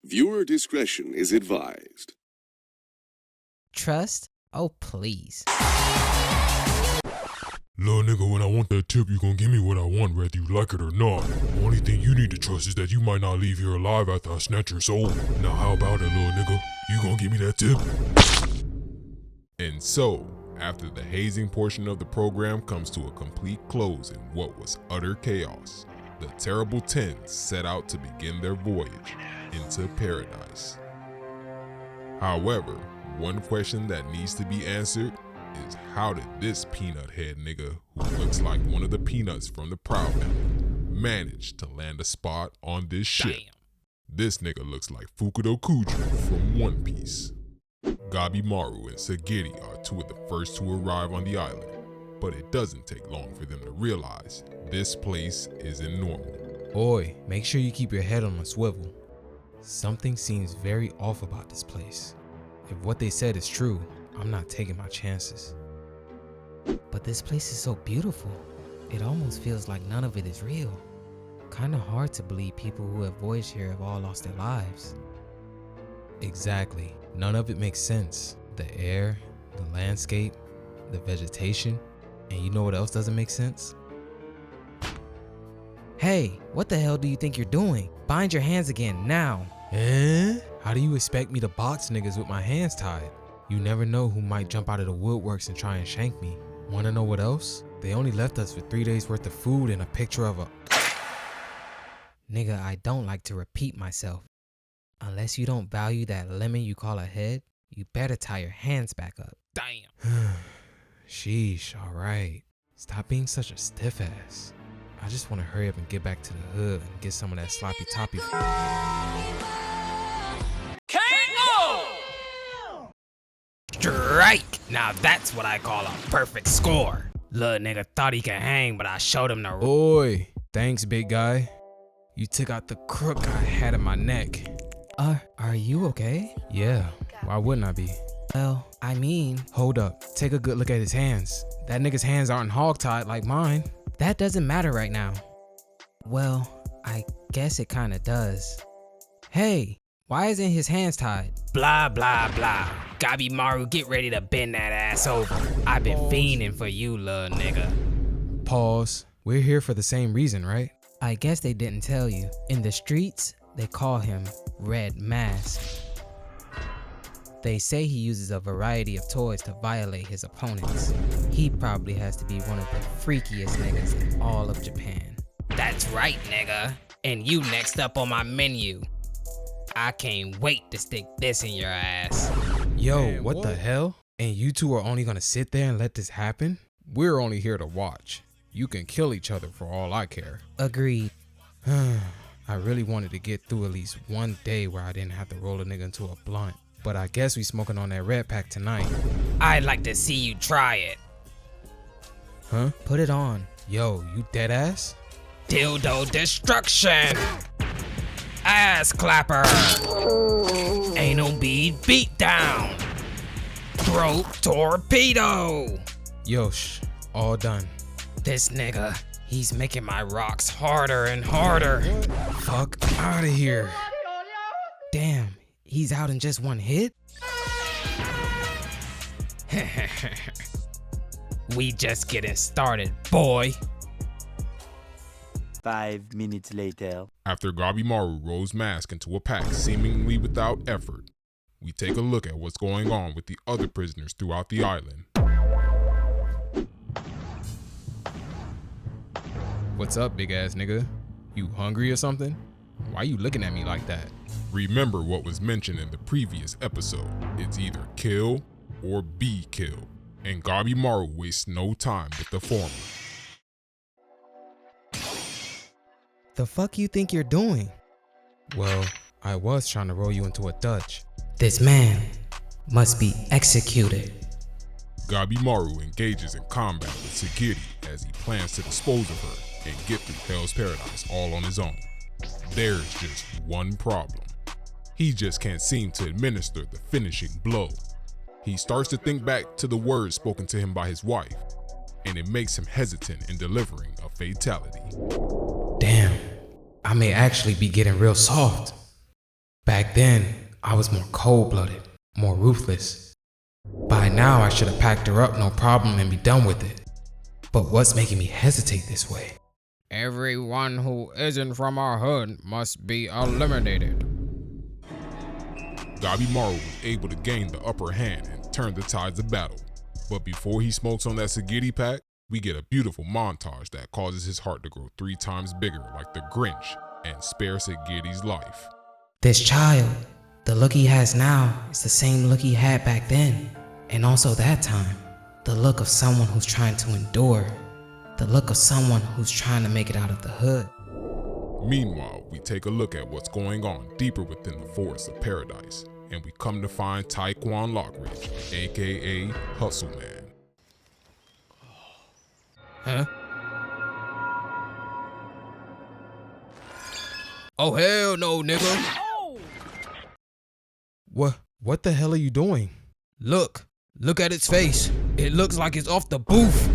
Viewer discretion is advised. Trust? Oh, please. Lil' nigga, when I want that tip, you gon' give me what I want, whether you like it or not. Only thing you need to trust is that you might not leave here alive after I snatch your soul. Now how about it, lil' nigga? You gon' give me that tip? And so, after the hazing portion of the program comes to a complete close in what was utter chaos, the Terrible Tens set out to begin their voyage into paradise. However, one question that needs to be answered is how did this peanut head nigga who looks like one of the peanuts from the Proud Family manage to land a spot on this ship? Damn. This nigga looks like Fukudo Kuju from One Piece. Gabimaru and Sagiri are two of the first to arrive on the island, but it doesn't take long for them to realize this place isn't normal. Boy, make sure you keep your head on a swivel. Something seems very off about this place. If what they said is true, I'm not taking my chances. But this place is so beautiful. It almost feels like none of it is real. Kinda hard to believe people who have voyaged here have all lost their lives. Exactly. None of it makes sense. The air, the landscape, the vegetation, and you know what else doesn't make sense? Hey, what the hell do you think you're doing? Bind your hands again, now. Eh? How do you expect me to box niggas with my hands tied? You never know who might jump out of the woodworks and try and shank me. Wanna know what else? They only left us with 3 days worth of food and a picture of a... Nigga, I don't like to repeat myself. Unless you don't value that lemon you call a head, you better tie your hands back up. Damn. Sheesh, alright. Stop being such a stiff ass. I just wanna hurry up and get back to the hood and get some of that sloppy toppy. Strike! Now that's what I call a perfect score. Little nigga thought he could hang, but I showed him the Oi, thanks big guy. You took out the crook I had in my neck. Are you okay? Yeah, why wouldn't I be? Well, I mean, Hold up, take a good look at his hands. That nigga's hands aren't hogtied like mine. that doesn't matter right now. Well, I guess it kinda does. Hey, why isn't his hands tied? Blah, blah, blah. Gabimaru, get ready to bend that ass over. I've been fiending for you, little nigga. Pause. We're here for the same reason, right? I guess they didn't tell you. In the streets, they call him Red Mask. They say he uses a variety of toys to violate his opponents. He probably has to be one of the freakiest niggas in all of Japan. That's right, nigga. And you next up on my menu. I can't wait to stick this in your ass. Yo, Man, what the hell? And you two are only gonna sit there and let this happen? We're only here to watch. You can kill each other for all I care. Agreed. I really wanted to get through at least one day where I didn't have to roll a nigga into a blunt. But I guess we smoking on that red pack tonight. I'd like to see you try it. Huh? Put it on. Yo, you dead ass? Dildo destruction. Ass clapper. Anal bead beat down. Throat torpedo. Yo, all done. This nigga, he's making my rocks harder and harder. Fuck out of here. Damn, he's out in just one hit? We just getting started, boy. 5 minutes later. After Gabimaru rolls Mask into a pack seemingly without effort, we take a look at what's going on with the other prisoners throughout the island. What's up, big ass nigga? You hungry or something? Why you looking at me like that? Remember what was mentioned in the previous episode. It's either kill or be killed, and Gabimaru wastes no time with the former. The fuck you think you're doing? Well, I was trying to roll you into a Dutch. This man must be executed. Gabimaru engages in combat with Sagiri as he plans to dispose of her and get through Hell's Paradise all on his own. There's just one problem. He just can't seem to administer the finishing blow. He starts to think back to the words spoken to him by his wife, and it makes him hesitant in delivering a fatality. Damn, I may actually be getting real soft. Back then, I was more cold-blooded, more ruthless. By now, I should have packed her up no problem and be done with it. But what's making me hesitate this way? Everyone who isn't from our hood must be eliminated. Gabimaru was able to gain the upper hand and turn the tides of battle. But before he smokes on that Sagiri pack, we get a beautiful montage that causes his heart to grow 3 times bigger like the Grinch and spare Sagiri's life. This child, the look he has now is the same look he had back then. And also that time, the look of someone who's trying to endure. The look of someone who's trying to make it out of the hood. Meanwhile, we take a look at what's going on deeper within the Forest of Paradise, and we come to find Taekwon Lockridge, aka Hustle Man. Huh? Oh hell no, nigga. What the hell are you doing? Look at its face. It looks like it's off the booth.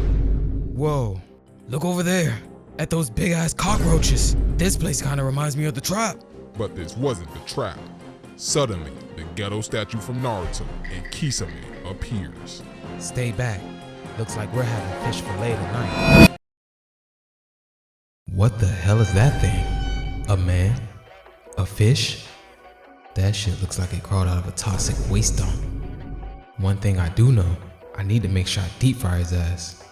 Whoa. Look over there, at those big ass cockroaches. This place kinda reminds me of the trap. But this wasn't the trap. Suddenly, the ghetto statue from Naruto and Kisame appears. Stay back. Looks like we're having fish fillet tonight. What the hell is that thing? A man? A fish? That shit looks like it crawled out of a toxic waste dump. One thing I do know, I need to make sure I deep fry his ass.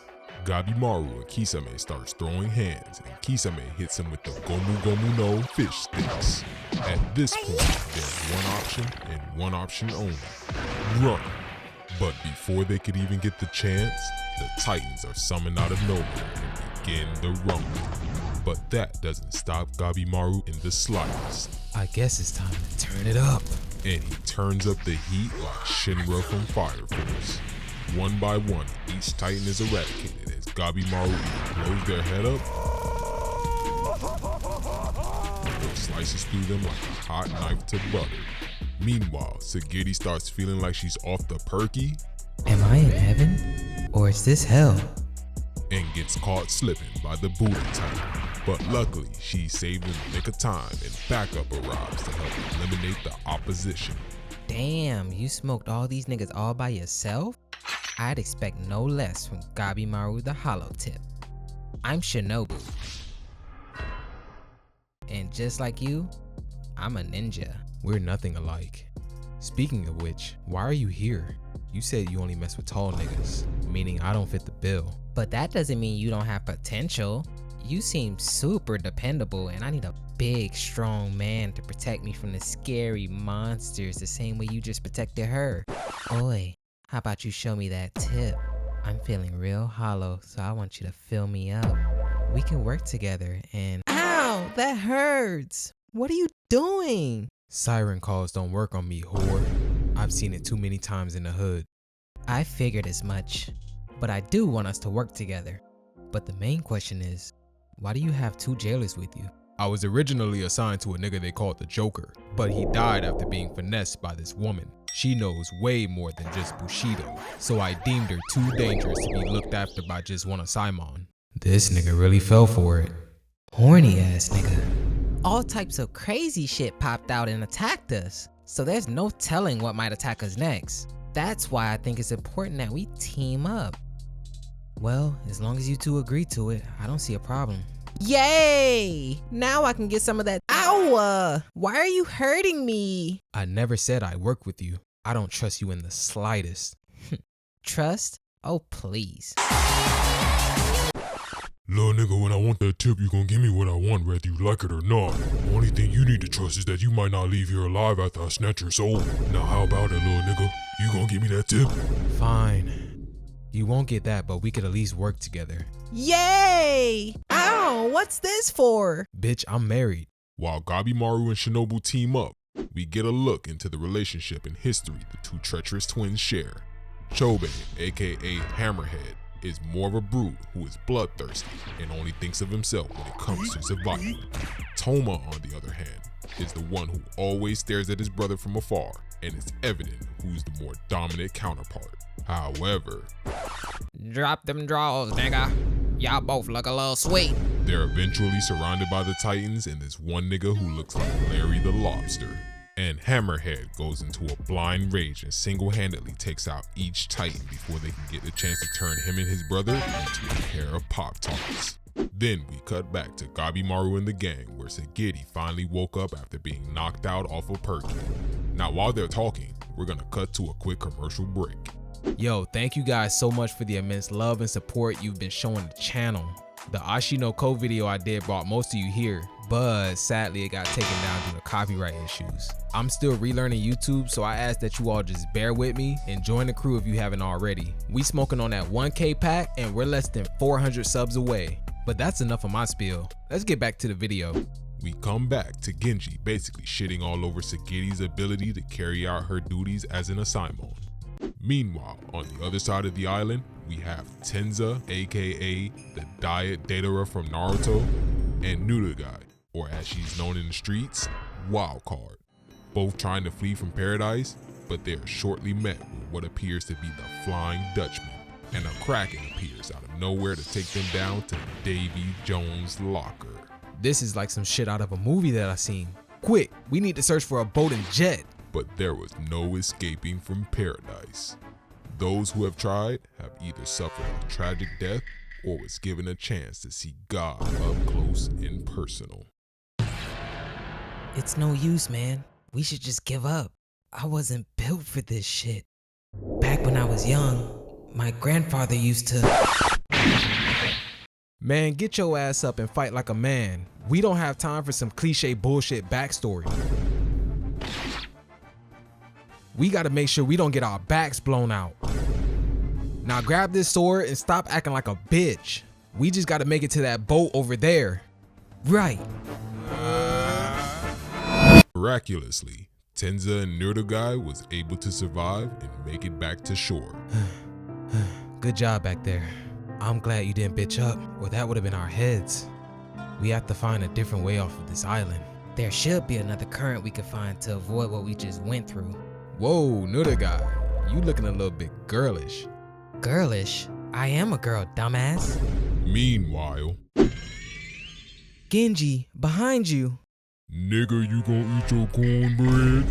Gabimaru and Kisame starts throwing hands, and Kisame hits him with the Gomu Gomu no fish sticks. At this point, there's one option and one option only: run. But before they could even get the chance, the Titans are summoned out of nowhere and begin the rumble. But that doesn't stop Gabimaru in the slightest. I guess it's time to turn it up. And he turns up the heat like Shinra from Fire Force. One by one, each Titan is eradicated as Gabimaru either blows their head up or slices through them like a hot knife to butter. Meanwhile, Sagiri starts feeling like she's off the perky. Am I in heaven? Or is this hell? And gets caught slipping by the Buddha Titan. But luckily, she's saved in the nick of time and backup arrives to help eliminate the opposition. Damn, you smoked all these niggas all by yourself? I'd expect no less from Gabimaru the Hollow Tip. I'm Shinobu. And just like you, I'm a ninja. We're nothing alike. Speaking of which, why are you here? You said you only mess with tall niggas, meaning I don't fit the bill. But that doesn't mean you don't have potential. You seem super dependable and I need a big, strong man to protect me from the scary monsters the same way you just protected her. Oi, how about you show me that tip? I'm feeling real hollow, so I want you to fill me up. We can work together and— Ow, that hurts. What are you doing? Siren calls don't work on me, whore. I've seen it too many times in the hood. I figured as much, but I do want us to work together. But the main question is, why do you have 2 jailers with you? I was originally assigned to a nigga they called the Joker, but he died after being finessed by this woman. She knows way more than just Bushido, so I deemed her too dangerous to be looked after by just one Simon. This nigga really fell for it. Horny ass nigga. All types of crazy shit popped out and attacked us, so there's no telling what might attack us next. That's why I think it's important that we team up. Well, as long as you 2 agree to it, I don't see a problem. Yay! Now I can get some of that— Ow! Why are you hurting me? I never said I work with you. I don't trust you in the slightest. Trust? Oh, please. Little nigga, when I want that tip, you gon' give me what I want, whether you like it or not. Only thing you need to trust is that you might not leave here alive after I snatch your soul. Now how about it, little nigga? You gon' give me that tip? Fine. You won't get that, but we could at least work together. Yay! Ow, what's this for? Bitch, I'm married. While Gabimaru and Shinobu team up, we get a look into the relationship and history the 2 treacherous twins share. Chobe, aka Hammerhead, is more of a brute who is bloodthirsty and only thinks of himself when it comes to survival. Toma, on the other hand, is the one who always stares at his brother from afar, and it's evident who's the more dominant counterpart. However, Drop them draws, nigga. Y'all both look a little sweet. they're eventually surrounded by the Titans and this one nigga who looks like Larry the Lobster. And Hammerhead goes into a blind rage and single-handedly takes out each Titan before they can get the chance to turn him and his brother into a pair of Pop-Tarts. Then we cut back to Gabimaru and the gang, where Sagiri finally woke up after being knocked out off of Perky. Now while they're talking, we're gonna cut to a quick commercial break. Yo, thank you guys so much for the immense love and support you've been showing the channel. The Ashi no Ko video I did brought most of you here, but sadly it got taken down due to copyright issues. I'm still relearning YouTube, so I ask that you all just bear with me and join the crew if you haven't already. We smoking on that 1K pack and we're less than 400 subs away. But that's enough of my spiel. Let's get back to the video. We come back to Genji basically shitting all over Sagiri's ability to carry out her duties as an Asaemon. Meanwhile, on the other side of the island, we have Tenza, aka the Diet Datara from Naruto, and Nurugai, or as she's known in the streets, Wildcard. Both trying to flee from paradise, but they are shortly met with what appears to be the Flying Dutchman, and a Kraken appears out of nowhere to take them down to Davy Jones' locker. This is like some shit out of a movie that I seen. Quick, we need to search for a boat and jet. But there was no escaping from paradise. Those who have tried have either suffered a tragic death or was given a chance to see God up close and personal. It's no use, man. We should just give up. I wasn't built for this shit. Back when I was young, my grandfather used to... Man, get your ass up and fight like a man. We don't have time for some cliche bullshit backstory. We gotta make sure we don't get our backs blown out. Now grab this sword and stop acting like a bitch. We just gotta make it to that boat over there. Right. Miraculously, Tenza and Nurugai was able to survive and make it back to shore. Good job back there. I'm glad you didn't bitch up, or that would have been our heads. We have to find a different way off of this island. There should be another current we could find to avoid what we just went through. Whoa, Nurugai, you looking a little bit girlish. Girlish? I am a girl, dumbass. Meanwhile, Genji, behind you. nigga, you gon' eat your cornbread?